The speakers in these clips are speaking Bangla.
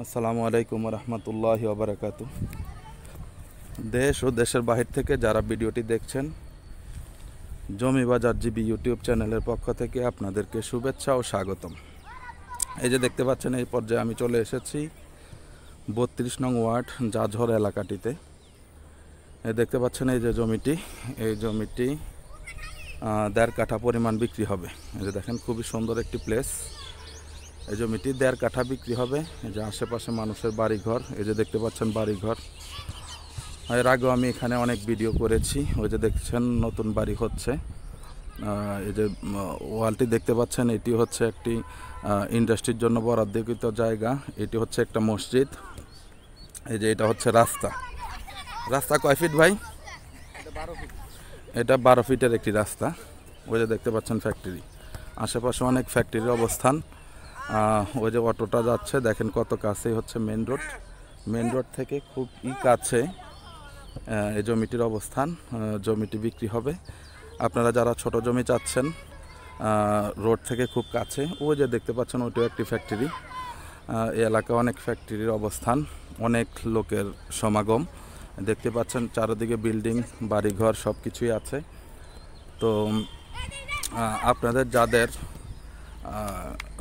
আসসালামু আলাইকুম রহমতুল্লাহি ওবারাকাতু। দেশ ও দেশের বাহির থেকে যারা ভিডিওটি দেখছেন, জমি বাজার জিবি ইউটিউব চ্যানেলের পক্ষ থেকে আপনাদেরকে শুভেচ্ছা ও স্বাগতম। এই যে দেখতে পাচ্ছেন, এই পর্যায়ে আমি চলে এসেছি 32 নং ওয়ার্ড জাজহর এলাকাটিতে। দেখতে পাচ্ছেন এই যে জমিটি, এই জমিটি 1.5 কাঠা পরিমাণ বিক্রি হবে। এই যে দেখেন, খুবই সুন্দর একটি প্লেস। এই জমিটি 1.5 কাঠা বিক্রি হবে। এই যে আশেপাশে মানুষের বাড়িঘর, এই যে দেখতে পাচ্ছেন বাড়িঘর। এর আগেও আমি এখানে অনেক ভিডিও করেছি। ওই যে দেখছেন নতুন বাড়ি হচ্ছে। এই যে ওয়ালটি দেখতে পাচ্ছেন, এটি হচ্ছে একটি ইন্ডাস্ট্রির জন্য বরাদ্দকৃত জায়গা। এটি হচ্ছে একটা মসজিদ। এই যে এটা হচ্ছে রাস্তা। রাস্তা কয় ফিট ভাই? এটা 12 ফিটের একটি রাস্তা। ওই যে দেখতে পাচ্ছেন ফ্যাক্টরি, আশেপাশে অনেক ফ্যাক্টরির অবস্থান। ওই যে অটোটা যাচ্ছে, দেখেন কত কাছেই হচ্ছে মেন রোড। মেন রোড থেকে খুব কাছে এই জমিটির অবস্থান। জমিটি বিক্রি হবে। আপনারা যারা ছোট জমি চাচ্ছেন, রোড থেকে খুব কাছে, ওই যে দেখতে পাচ্ছেন ওইটাও একটি ফ্যাক্টরি। এই এলাকায় অনেক ফ্যাক্টরির অবস্থান, অনেক লোকের সমাগম। দেখতে পাচ্ছেন চারিদিকে বিল্ডিং, বাড়িঘর সব কিছুই আছে। তো আপনাদের যাদের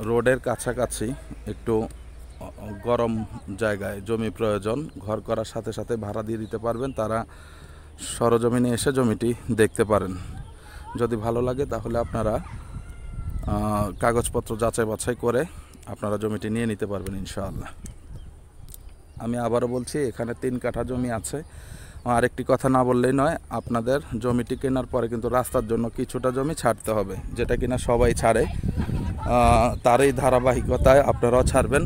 রোডের কাছাকাছি একটু গরম জায়গায় জমি প্রয়োজন, ঘর করার সাথে সাথে ভাড়া দিয়ে দিতে পারবেন, তারা সরজমিনে এসে জমিটি দেখতে পারেন। যদি ভালো লাগে তাহলে আপনারা কাগজপত্র যাচাই বাছাই করে আপনারা জমিটি নিয়ে নিতে পারবেন ইনশাআল্লাহ। আমি আবারও বলছি, এখানে 3 কাঠা জমি আছে। আরেকটি কথা না বললেই নয়, আপনাদের জমিটি কেনার পরে কিন্তু রাস্তার জন্য কিছুটা জমি ছাড়তে হবে, যেটা কিনা সবাই ছাড়ে। তারই ধারাবাহিকতায় আপনারাও ছাড়বেন।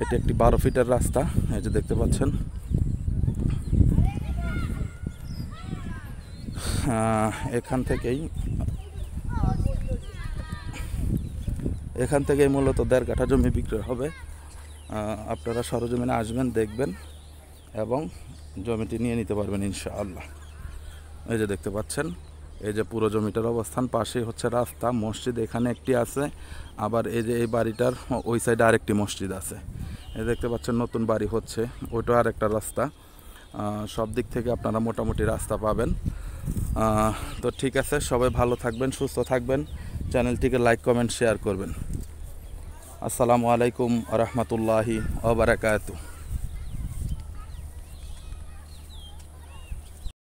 এটি একটি 12 ফিটের রাস্তা। এই যে দেখতে পাচ্ছেন, এখান থেকেই মূলত 1.5 কাঠা জমি বিক্রি হবে। আপনারা সরজমিনে আসবেন, দেখবেন এবং জমিটি নিয়ে নিতে পারবেন ইনশাআল্লাহ। এই যে দেখতে পাচ্ছেন, এই যে পুরো জমিটার অবস্থান, পাশেই হচ্ছে রাস্তা, মসজিদ এখানে একটি আছে। আবার এই যে এই বাড়িটার ওই সাইডে আরেকটি মসজিদ আছে। এই দেখতে পাচ্ছেন নতুন বাড়ি হচ্ছে, ওইটা আরেকটা রাস্তা। সব দিক থেকে আপনারা মোটামুটি রাস্তা পাবেন। তো ঠিক আছে, সবাই ভালো থাকবেন, সুস্থ থাকবেন। চ্যানেলটিকে লাইক, কমেন্ট, শেয়ার করবেন। আসসালামু আলাইকুম রহমতুল্লাহি ওয়া বারাকাতুহু।